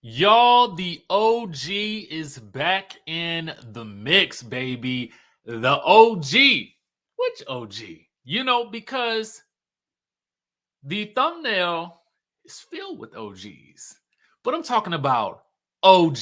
Y'all, the OG is back in the mix, baby. The OG. Which OG? Because the thumbnail is filled with OGs. But I'm talking about OG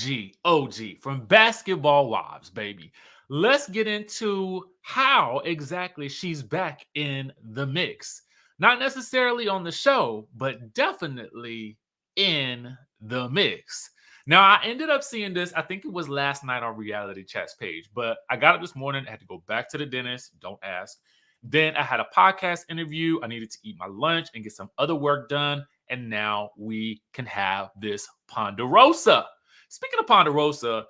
from Basketball Wives, baby. Let's get into how exactly she's back in the mix. Not necessarily on the show, but definitely in the mix. Now, I ended up seeing this, I think it was last night on Reality Chat's page, but I got it this morning. I had to go back to the dentist. Don't ask. Then I had a podcast interview. I needed to eat my lunch and get some other work done. And now we can have this Ponderosa. Speaking of Ponderosa,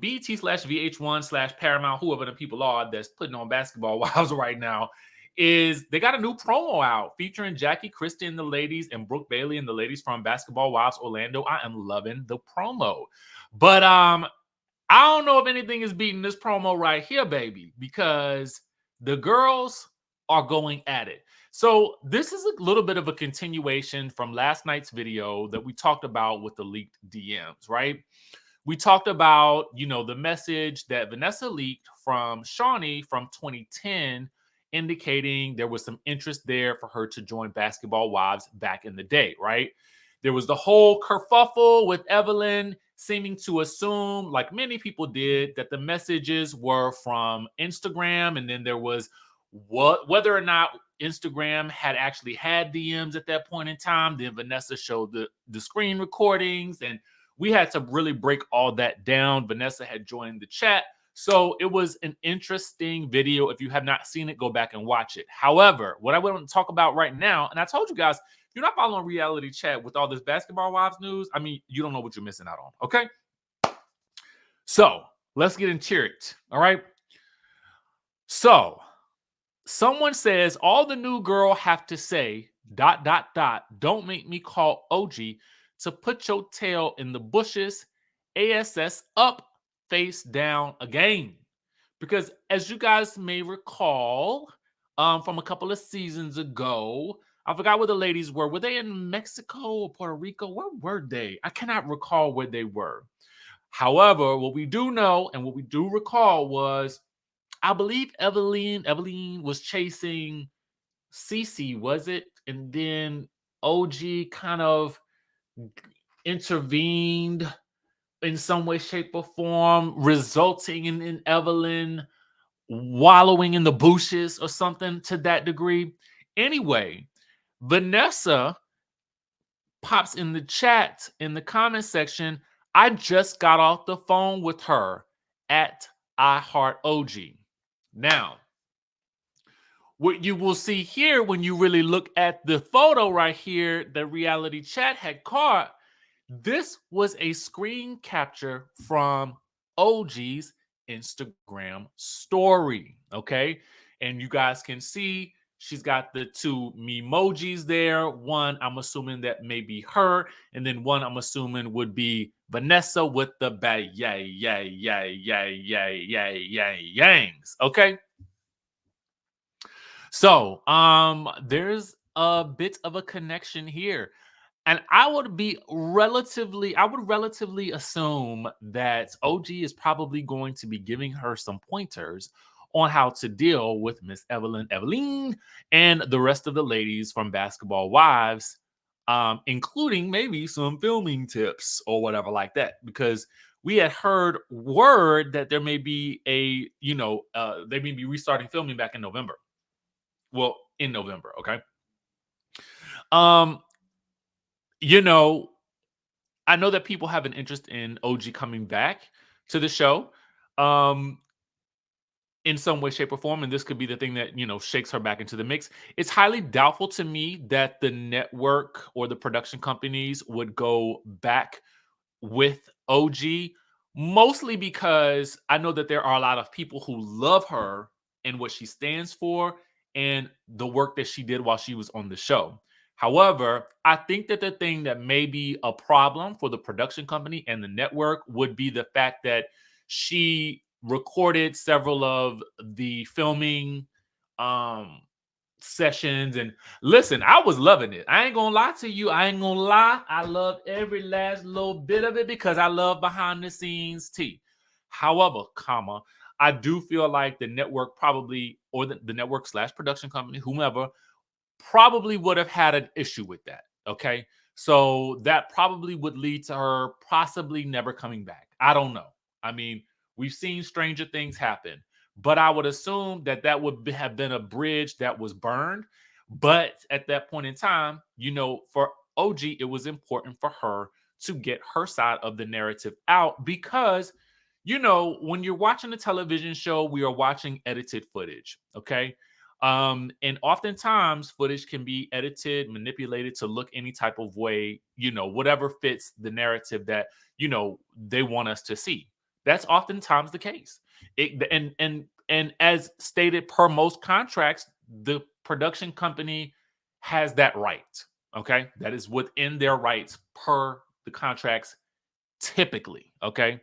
BT slash VH1 slash Paramount, whoever the people are that's putting on Basketball Wives right now, they got a new promo out featuring Jackie Christie and the ladies and Brooke Bailey and the ladies from Basketball Wives Orlando. I am loving the promo. But I don't know if anything is beating this promo right here, baby, because the girls are going at it. So this is a little bit of a continuation from last night's video that we talked about with the leaked DMs, right? We talked about, the message that Vanessa leaked from Shawnee from 2010, indicating there was some interest there for her to join Basketball Wives back in the day, right? There was the whole kerfuffle with Evelyn seeming to assume, like many people did, that the messages were from Instagram, and then there was whether or not Instagram had actually had DMs at that point in time. Then Vanessa showed the screen recordings, and we had to really break all that down. Vanessa had joined the chat. So it was an interesting video. If you have not seen it, go back and watch it. However, what I want to talk about right now, and I told you guys, if you're not following Reality Chat with all this Basketball Wives news, I mean, you don't know what you're missing out on, okay? So let's get into it, all right? So someone says, all the new girl have to say, ... don't make me call OG to put your tail in the bushes, ASS up, face down again. Because as you guys may recall, from a couple of seasons ago, I forgot where the ladies were. Were they in Mexico or Puerto Rico? Where were they? I cannot recall where they were. However, what we do know and what we do recall was, I believe Evelyn was chasing Cece, was it? And then OG kind of intervened in some way, shape, or form, resulting in Evelyn wallowing in the bushes or something to that degree. Anyway, Vanessa pops in the chat in the comment section. I just got off the phone with her at iHeartOG. Now, what you will see here when you really look at the photo right here that Reality Chat had caught, this was a screen capture from OG's Instagram story, okay? And you guys can see she's got the two memojis there. One, I'm assuming that may be her, and then one I'm assuming would be Vanessa with the yangs, okay? So, there's a bit of a connection here. And I would relatively assume that OG is probably going to be giving her some pointers on how to deal with Miss Evelyn, and the rest of the ladies from Basketball Wives, including maybe some filming tips or whatever like that. Because we had heard word that there may be they may be restarting filming back in November. Well, in November, okay? Um, I know that people have an interest in OG coming back to the show, um, in some way, shape, or form, and this could be the thing that shakes her back into the mix. It's highly doubtful to me that the network or the production companies would go back with OG, mostly because I know that there are a lot of people who love her and what she stands for and the work that she did while she was on the show. However, I think that the thing that may be a problem for the production company and the network would be the fact that she recorded several of the filming sessions. And listen, I was loving it. I ain't gonna lie to you. I ain't gonna lie. I loved every last little bit of it because I love behind the scenes tea. However, I do feel like the network probably, or the network slash production company, whomever, probably would have had an issue with that. Okay. So that probably would lead to her possibly never coming back. I don't know. I mean, we've seen stranger things happen, but I would assume that that would have been a bridge that was burned. But at that point in time, for OG, it was important for her to get her side of the narrative out because, when you're watching a television show, we are watching edited footage. Okay. And oftentimes footage can be edited, manipulated to look any type of way, whatever fits the narrative that, they want us to see. That's oftentimes the case. And as stated per most contracts, the production company has that right. Okay. That is within their rights per the contracts typically. Okay.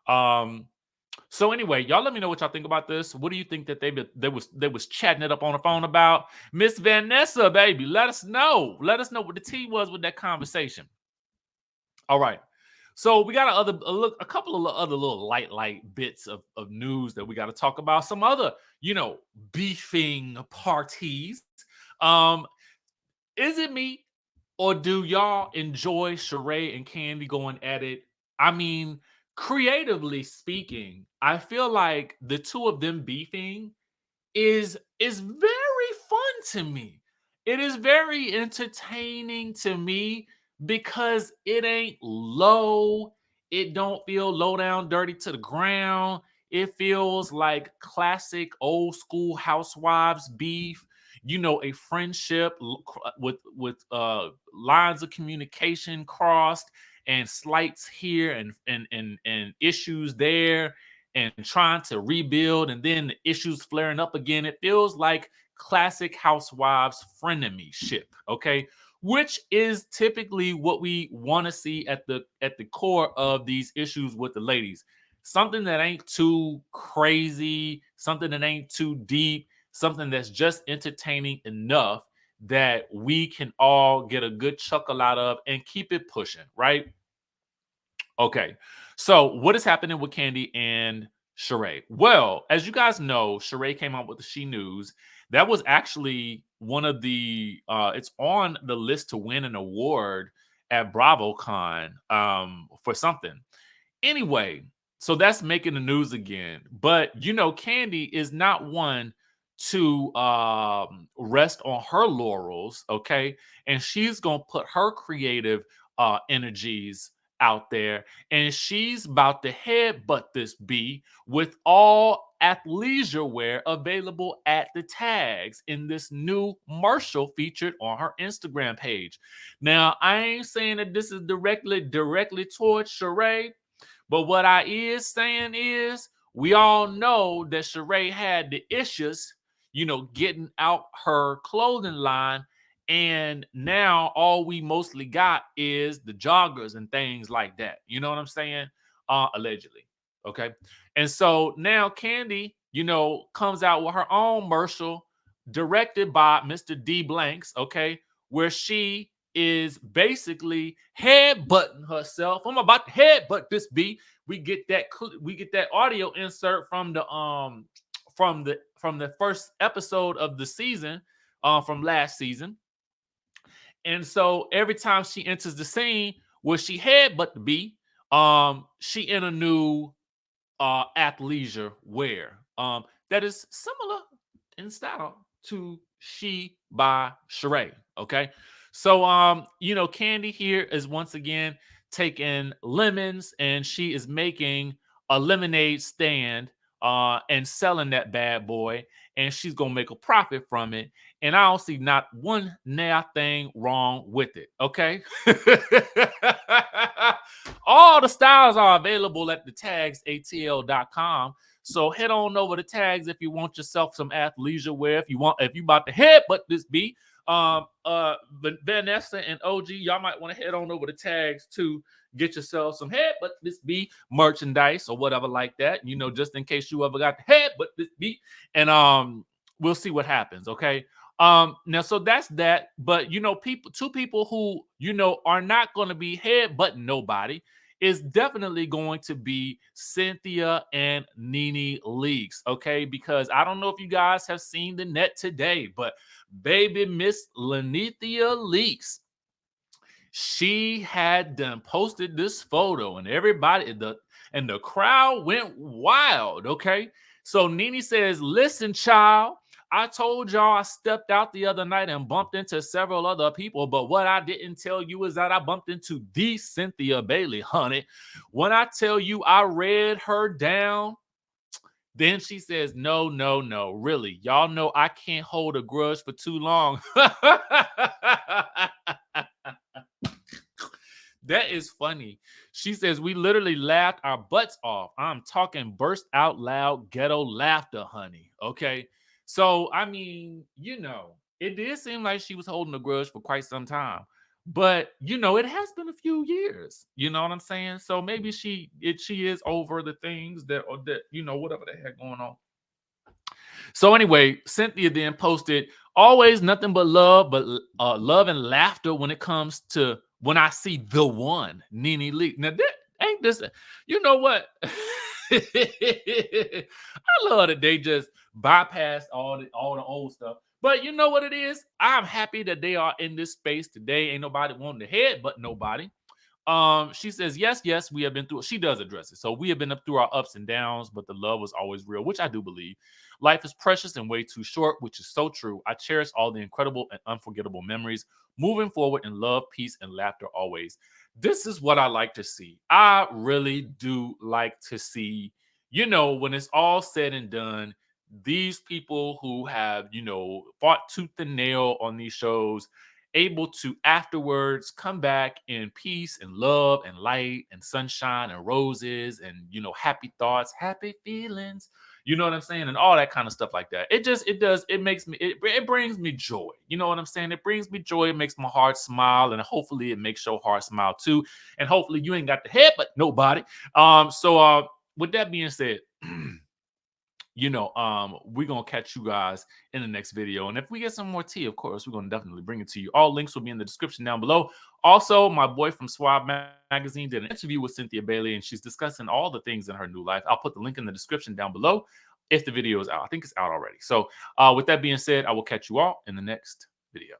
Um, so anyway, y'all let me know what y'all think about this. What do you think that they was chatting it up on the phone about? Miss Vanessa, baby, let us know. Let us know what the tea was with that conversation. All right. So we got a couple of other little light bits of news that we got to talk about. Some other, beefing parties. Um, is it me or do y'all enjoy Sheree and Kandi going at it? I mean, creatively speaking, I feel like the two of them beefing is very fun to me. It is very entertaining to me because it ain't low. It don't feel low down dirty to the ground. It feels like classic old school housewives beef. A friendship with lines of communication crossed and slights here and issues there and trying to rebuild and then the issues flaring up again. It feels like classic housewives frenemy ship, okay? Which is typically what we want to see at the core of these issues with the ladies. Something that ain't too crazy, something that ain't too deep, something that's just entertaining enough that we can all get a good chuckle out of and keep it pushing, right? Okay. So what is happening with Kandi and Sheree? Well, as you guys know, Sheree came out with the She News. That was actually one of the it's on the list to win an award at BravoCon for something. Anyway, so that's making the news again. But Kandi is not one to rest on her laurels, okay? And she's gonna put her creative energies out there, and she's about to headbutt this B with all athleisure wear available at the tags in this new commercial featured on her Instagram page. Now, I ain't saying that this is directly towards Sheree, but what I is saying is we all know that Sheree had the issues, getting out her clothing line. And now all we mostly got is the joggers and things like that. You know what I'm saying? Allegedly. Okay. And so now Kandi, comes out with her own commercial directed by Mr. D Blanks, okay, where she is basically headbutting herself. I'm about to headbutt this B. We get that audio insert from the first episode of the season, from last season. And so every time she enters the scene where she headbutt the B, she in a new athleisure wear that is similar in style to She by Sheree. Okay. So Kandi here is once again taking lemons and she is making a lemonade stand and selling that bad boy, and she's gonna make a profit from it. And I don't see not one nail thing wrong with it. Okay. All the styles are available at the tagsatl.com. So head on over to tags if you want yourself some athleisure wear. If you about to headbutt this beat, Vanessa and OG, y'all might want to head on over to tags to get yourself some headbutt this beat merchandise or whatever like that. Just in case you ever got the headbutt this beat, and we'll see what happens. Okay. Now, so that's that. But two people who are not going to be head but nobody is definitely going to be Cynthia and Nene Leakes. Okay, because I don't know if you guys have seen the net today, but baby Miss Lenithia Leakes, she had done posted this photo, and the crowd went wild. Okay, so Nene says, "Listen, child, I told y'all I stepped out the other night and bumped into several other people, but what I didn't tell you is that I bumped into the Cynthia Bailey, honey. When I tell you I read her down." Then she says, "No, no, no. Really, y'all know I can't hold a grudge for too long." That is funny. She says, "We literally laughed our butts off. I'm talking burst out loud ghetto laughter, honey." Okay. So, I mean, it did seem like she was holding a grudge for quite some time. But, it has been a few years. You know what I'm saying? So maybe she is over the things that whatever the heck going on. So anyway, Cynthia then posted, "Always nothing but love and laughter when it comes to when I see the one, Nene Leakes." Now that ain't this, you know what? I love that they just bypassed all the old stuff. But you know what it is? I'm happy that they are in this space today. Ain't nobody wanting to head but nobody. She says, "Yes, yes, we have been through it." She does address it. So we have been up through our ups and downs, but the love was always real, which I do believe. Life is precious and way too short, which is so true. I cherish all the incredible and unforgettable memories. Moving forward in love, peace, and laughter always. This is what I like to see. I really do like to see, when it's all said and done, these people who have, fought tooth and nail on these shows able to afterwards come back in peace and love and light and sunshine and roses and happy thoughts, happy feelings, you know what I'm saying, and all that kind of stuff like that. It makes me, it brings me joy. You know what I'm saying? It brings me joy. It makes my heart smile, and hopefully it makes your heart smile too. And hopefully you ain't got the head but nobody. So with that being said, we're gonna catch you guys in the next video. And if we get some more tea, of course, we're gonna definitely bring it to you. All links will be in the description down below. Also, my boy from Swab Magazine did an interview with Cynthia Bailey, and she's discussing all the things in her new life. I'll put the link in the description down below if the video is out. I think it's out already. So with that being said, I will catch you all in the next video.